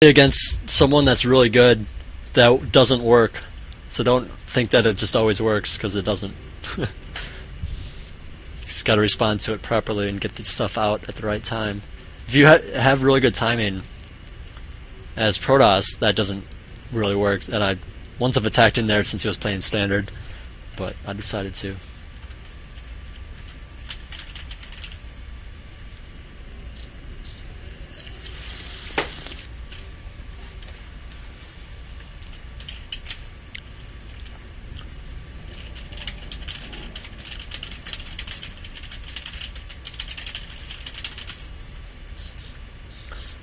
against someone that's really good, that doesn't work. So don't think that it just always works, because it doesn't. You just got to respond to it properly and get the stuff out at the right time. If you have really good timing as Protoss, that doesn't really work. And I once have attacked in there since he was playing standard, but I decided to.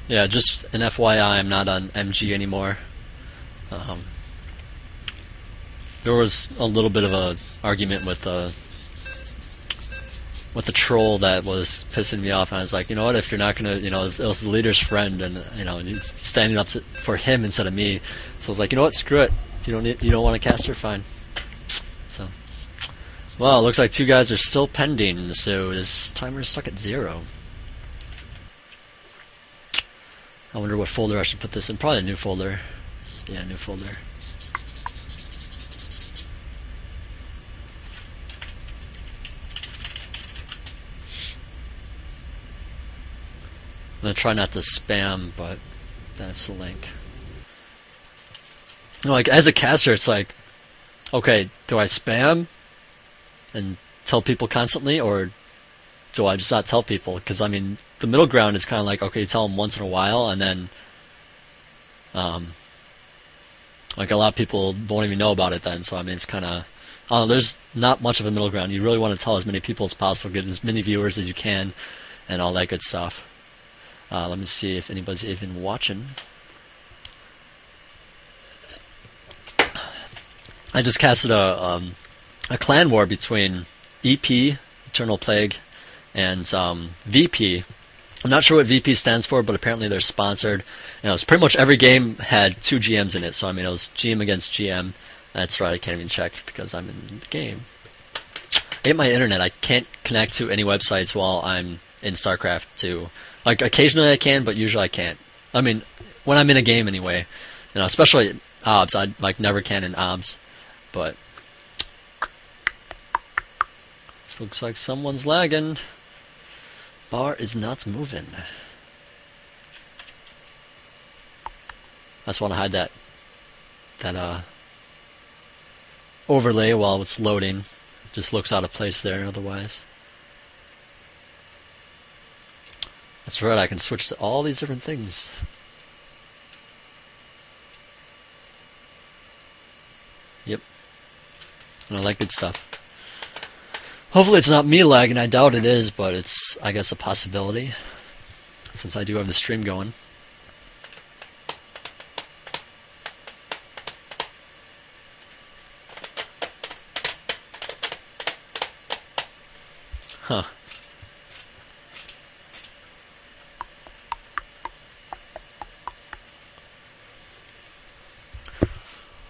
Yeah, just an FYI, I'm not on MG anymore. There was a little bit of a argument with the troll that was pissing me off, and I was like, you know what? If you're not gonna, it was the leader's friend, and he's standing up for him instead of me. So I was like, you know what? Screw it. If you don't want to cast her, fine. So, well, it looks like 2 guys are still pending. So this timer is stuck at 0. I wonder what folder I should put this in. Probably a new folder. Yeah, new folder. I'm going to try not to spam, but that's the link. Like, as a caster, it's like, okay, do I spam and tell people constantly, or do I just not tell people? Because, I mean, the middle ground is kind of like, okay, you tell them once in a while, and then like a lot of people won't even know about it then. So I mean, it's kind of, I don't know, there's not much of a middle ground. You really want to tell as many people as possible, get as many viewers as you can, and all that good stuff. Let me see if anybody's even watching. I just casted a clan war between EP, Eternal Plague, and VP. I'm not sure what VP stands for, but apparently they're sponsored. It's pretty much every game had 2 GMs in it, so I mean, it was GM against GM. That's right, I can't even check because I'm in the game. I hate my internet. I can't connect to any websites while I'm in StarCraft 2. Like, occasionally I can, but usually I can't. I mean, when I'm in a game anyway. Especially OBS. I never can in OBS. But this looks like someone's lagging. Bar is not moving. I just want to hide that overlay while it's loading. Just looks out of place there otherwise. That's right, I can switch to all these different things. Yep. I like good stuff. Hopefully it's not me lagging. I doubt it is, but it's, I guess, a possibility, since I do have the stream going. Huh.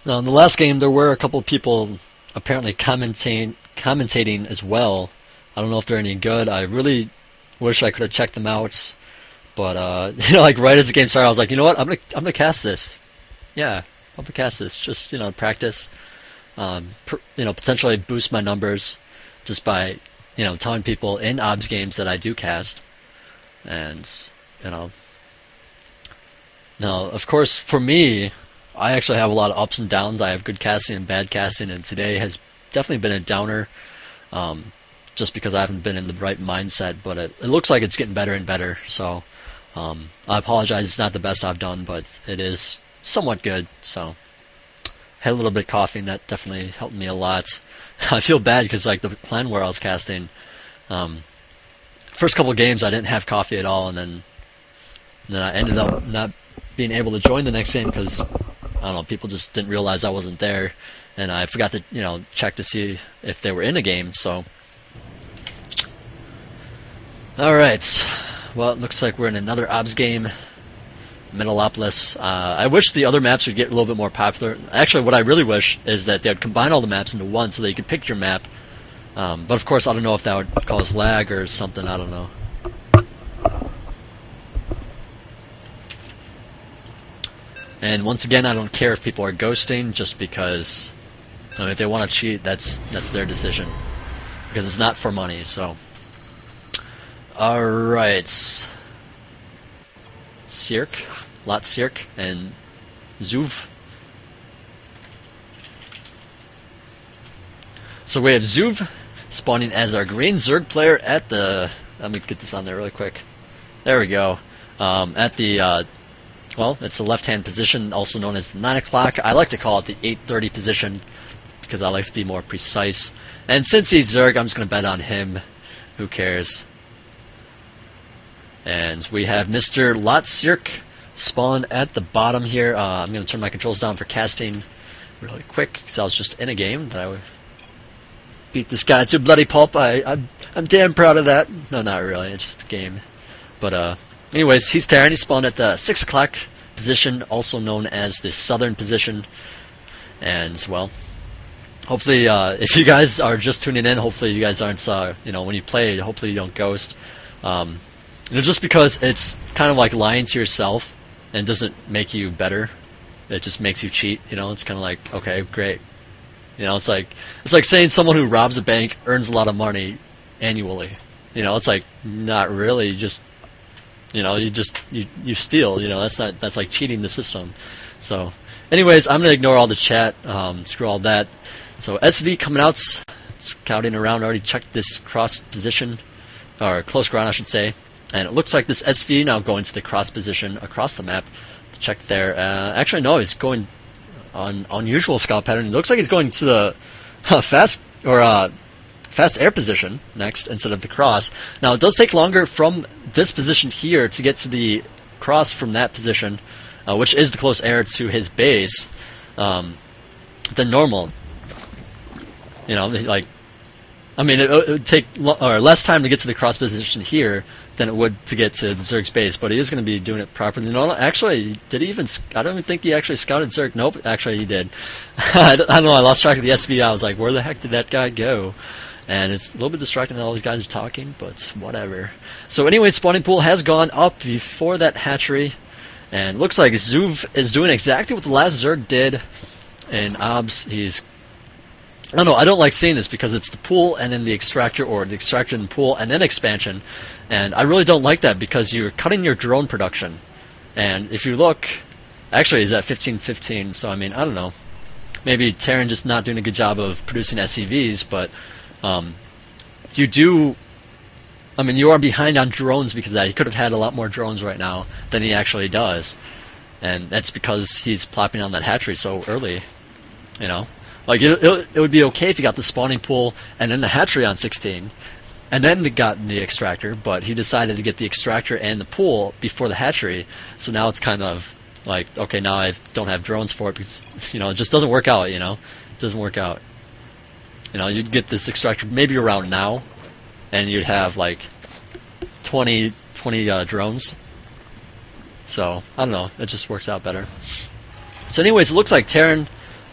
Now, in the last game, there were a couple of people apparently commentating as well. I don't know if they're any good. I really wish I could have checked them out, but like right as the game started, I was like, you know what, I'm gonna cast this. Yeah, I'm gonna cast this. Just practice. Potentially boost my numbers just by telling people in OBS games that I do cast, and now of course for me, I actually have a lot of ups and downs. I have good casting and bad casting, and today has definitely been a downer, just because I haven't been in the right mindset, but it looks like it's getting better and better, so I apologize, it's not the best I've done, but it is somewhat good. So had a little bit of coffee, and that definitely helped me a lot. I feel bad because like the clan where I was casting, first couple of games I didn't have coffee at all, and then I ended up not being able to join the next game because I don't know, people just didn't realize I wasn't there, and I forgot to check to see if they were in a game. So alright, well, it looks like we're in another OBS game, Metalopolis. I wish the other maps would get a little bit more popular. Actually, what I really wish is that they would combine all the maps into one so that you could pick your map, but of course I don't know if that would cause lag or something, I don't know. And once again, I don't care if people are ghosting, just because I mean, if they want to cheat, that's their decision, because it's not for money. So, all right, Sirk, Lot Sirk, and Zuv. So we have Zuv spawning as our green Zerg player at the. Let me get this on there really quick. There we go. At the well, it's the left-hand position, also known as 9 o'clock. I like to call it the 8:30 position because I like to be more precise. And since he's Zerg, I'm just going to bet on him. Who cares? And we have Mr. Lot Sirk spawn at the bottom here. I'm going to turn my controls down for casting really quick because I was just in a game that I would beat this guy to bloody pulp. I'm damn proud of that. No, not really. It's just a game. But anyways, he's Terran. He spawned at the 6 o'clock position, also known as the southern position. And well, hopefully, if you guys are just tuning in, hopefully you guys aren't, when you play, hopefully you don't ghost. Just because it's kind of like lying to yourself and doesn't make you better. It just makes you cheat. It's kind of like, okay, great. It's like saying someone who robs a bank earns a lot of money annually. It's like, not really. You steal. That's like cheating the system. So, anyways, I'm gonna ignore all the chat. Screw all that. So SV coming out, scouting around. Already checked this cross position, or close ground, I should say. And it looks like this SV now going to the cross position across the map. Check there. Actually, no, he's going on unusual scout pattern. It looks like he's going to the fast air position next instead of the cross. Now it does take longer from this position here to get to the cross from that position, which is the close air to his base, than normal. It would take less time to get to the cross position here than it would to get to the Zerg's base, but he is going to be doing it properly. No, actually, did he even? I don't even think he actually scouted Zerg. Nope, actually he did. I don't know. I lost track of the SV. I was like, where the heck did that guy go? And it's a little bit distracting that all these guys are talking, but whatever. So anyway, spawning pool has gone up before that hatchery, and looks like Zuv is doing exactly what the last Zerg did. And Obs, I don't know, I don't like seeing this because it's the pool and then the extractor, or the extractor and pool and then expansion. And I really don't like that because you're cutting your drone production. And if you look, actually he's at 15-15, so I mean, I don't know. Maybe Terran just not doing a good job of producing SCVs, but you are behind on drones because of that. He could have had a lot more drones right now than he actually does. And that's because he's plopping on that hatchery so early, Like, it would be okay if he got the spawning pool and then the hatchery on 16, and then got the extractor, but he decided to get the extractor and the pool before the hatchery, so now it's kind of like, okay, now I don't have drones for it because, it just doesn't work out, It doesn't work out. You'd get this extractor maybe around now, and you'd have, like, 20 drones. So, I don't know, it just works out better. So anyways, it looks like Terran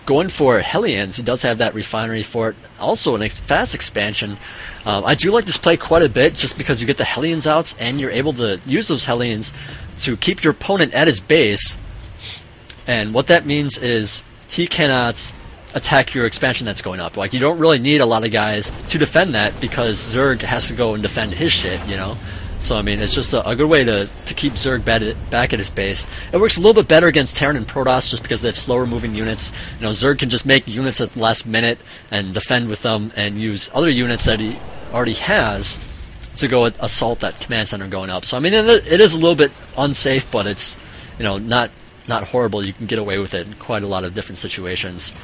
going for Hellions. He does have that refinery for it. Also, a fast expansion. I do like this play quite a bit just because you get the Hellions out and you're able to use those Hellions to keep your opponent at his base. And what that means is he cannot attack your expansion that's going up. Like, you don't really need a lot of guys to defend that because Zerg has to go and defend his shit, So, I mean, it's just a good way to keep Zerg back at his base. It works a little bit better against Terran and Protoss just because they have slower moving units. Zerg can just make units at the last minute and defend with them and use other units that he already has to go assault that command center going up. So, I mean, it is a little bit unsafe, but it's, not horrible. You can get away with it in quite a lot of different situations.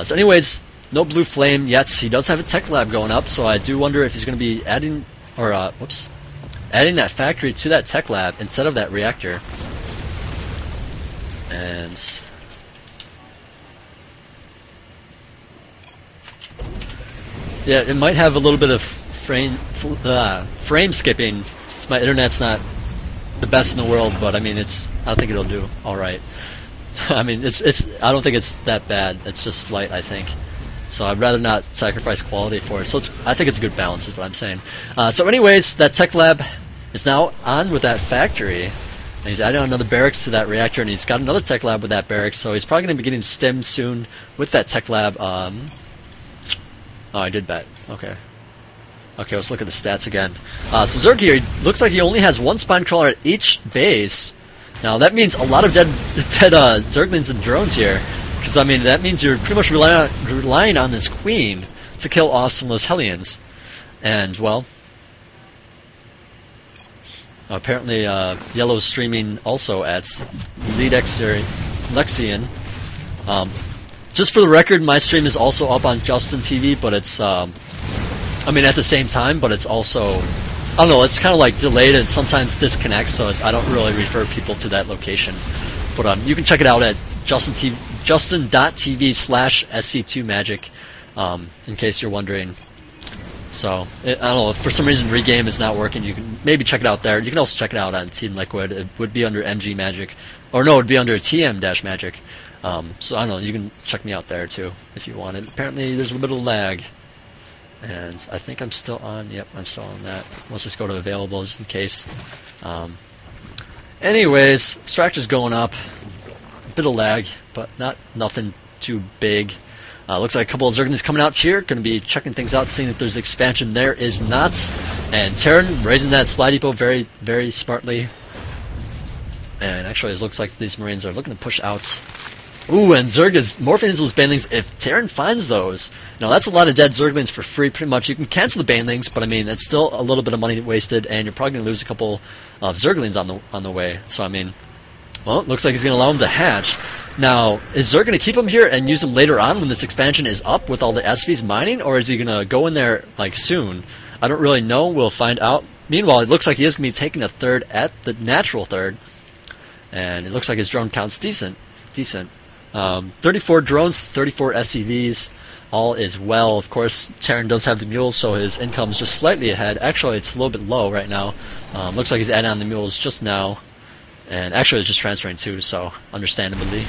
So anyways, no blue flame yet. He does have a tech lab going up, so I do wonder if he's going to be adding that factory to that tech lab instead of that reactor. And yeah, it might have a little bit of frame skipping. My internet's not the best in the world, but I mean, I think it'll do all right. I mean, I don't think it's that bad. It's just slight, I think. So I'd rather not sacrifice quality for it. So I think it's a good balance, is what I'm saying. So anyways, that tech lab is now on with that factory. And he's adding another barracks to that reactor, and he's got another tech lab with that barracks, so he's probably going to be getting stemmed soon with that tech lab. Oh, I did bet. Okay. Okay, let's look at the stats again. So Zerg here, looks like he only has one spine crawler at each base. Now, that means a lot of dead Zerglings and drones here. Because, I mean, that means you're pretty much relying on this queen to kill off some of those Hellions. And, well, apparently Yellow's streaming also at Lexian. Just for the record, my stream is also up on Justin TV, but it's, I mean, at the same time, but it's also, I don't know, it's kind of like delayed and sometimes disconnects, so I don't really refer people to that location. But you can check it out at justin.tv/SC2Magic, in case you're wondering. So, I don't know, if for some reason Regame is not working, you can maybe check it out there. You can also check it out on Team Liquid. It would be under MG Magic. Or no, it would be under TM-Magic. So, I don't know, you can check me out there too, if you want it. Apparently, there's a little bit of lag. And I think I'm still on. Yep, I'm still on that. Let's just go to available just in case. Anyways, extractor's going up. A bit of lag, but nothing too big. Looks like a couple of Zerglings coming out here. Going to be checking things out, seeing if there's expansion. There is not. And Terran raising that supply depot very, very smartly. And actually, it looks like these Marines are looking to push out. Ooh, and Zerg is morphing into those banelings if Terran finds those. Now, that's a lot of dead Zerglings for free, pretty much. You can cancel the banelings, but I mean, it's still a little bit of money wasted, and you're probably going to lose a couple of Zerglings on the way. So, I mean, well, it looks like he's going to allow him to hatch. Now, is Zerg going to keep him here and use him later on when this expansion is up with all the SVs mining, or is he going to go in there, like, soon? I don't really know. We'll find out. Meanwhile, it looks like he is going to be taking a third at the natural third, and it looks like his drone count's decent. 34 drones, 34 SCVs, all is well. Of course, Terran does have the mules, so his income is just slightly ahead. Actually, it's a little bit low right now. Looks like he's adding on the mules just now. And actually, it's just transferring too, so understandably.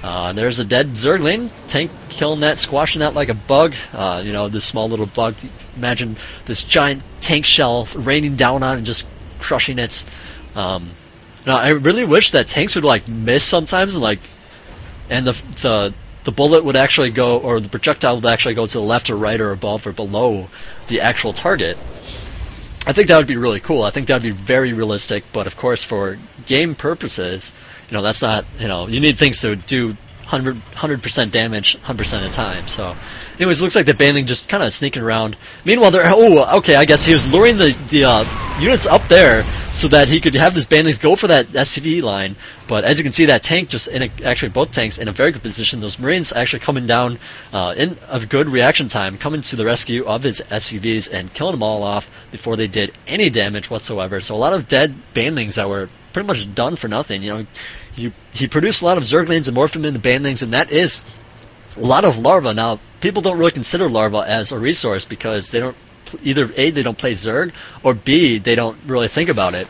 There's a dead Zergling. Tank killing that, squashing that like a bug. You know, this small little bug. Imagine this giant tank shell raining down on it and just crushing it. Now, I really wish that tanks would, like, miss sometimes and the bullet would actually go, or the projectile would actually go to the left or right or above or below the actual target. I think that would be really cool. I think that would be very realistic, but of course for game purposes, you know, that's not, you know, you need things to do 100% damage 100% of the time. So, anyways, looks like the baneling just kind of sneaking around. Meanwhile, okay, I guess he was luring the units up there so that he could have this banelings go for that SCV line. But as you can see, that tank just actually both tanks in a very good position. Those Marines actually coming down in a good reaction time, coming to the rescue of his SCVs and killing them all off before they did any damage whatsoever. So a lot of dead banelings that were pretty much done for nothing. You know, he produced a lot of Zerglings and morphed them into banelings, and that is a lot of larvae. Now, people don't really consider larvae as a resource because they don't, either A, they don't play Zerg, or B, they don't really think about it.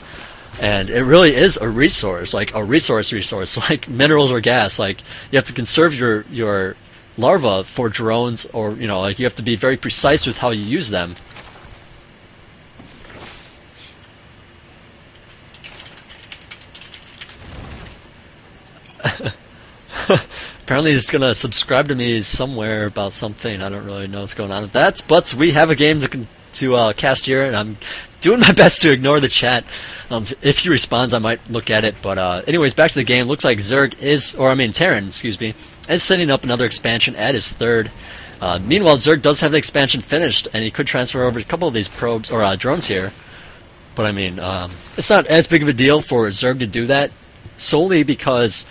And it really is a resource, like a resource, like minerals or gas. Like, you have to conserve your larvae for drones, or, you know, like, you have to be very precise with how you use them. Apparently he's going to subscribe to me somewhere about something. I don't really know what's going on with that. But we have a game to cast here, and I'm doing my best to ignore the chat. If he responds, I might look at it. But anyways, back to the game. Looks like Terran, excuse me, is setting up another expansion at his third. Meanwhile, Zerg does have the expansion finished, and he could transfer over a couple of these probes or drones here. But I mean, it's not as big of a deal for Zerg to do that, solely because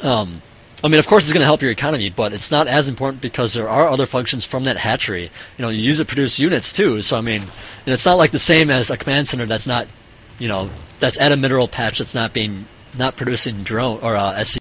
I mean, of course it's going to help your economy, but it's not as important because there are other functions from that hatchery. You know, you use it to produce units too, so I mean, and it's not like the same as a command center that's not, you know, that's at a mineral patch that's not producing drone or SC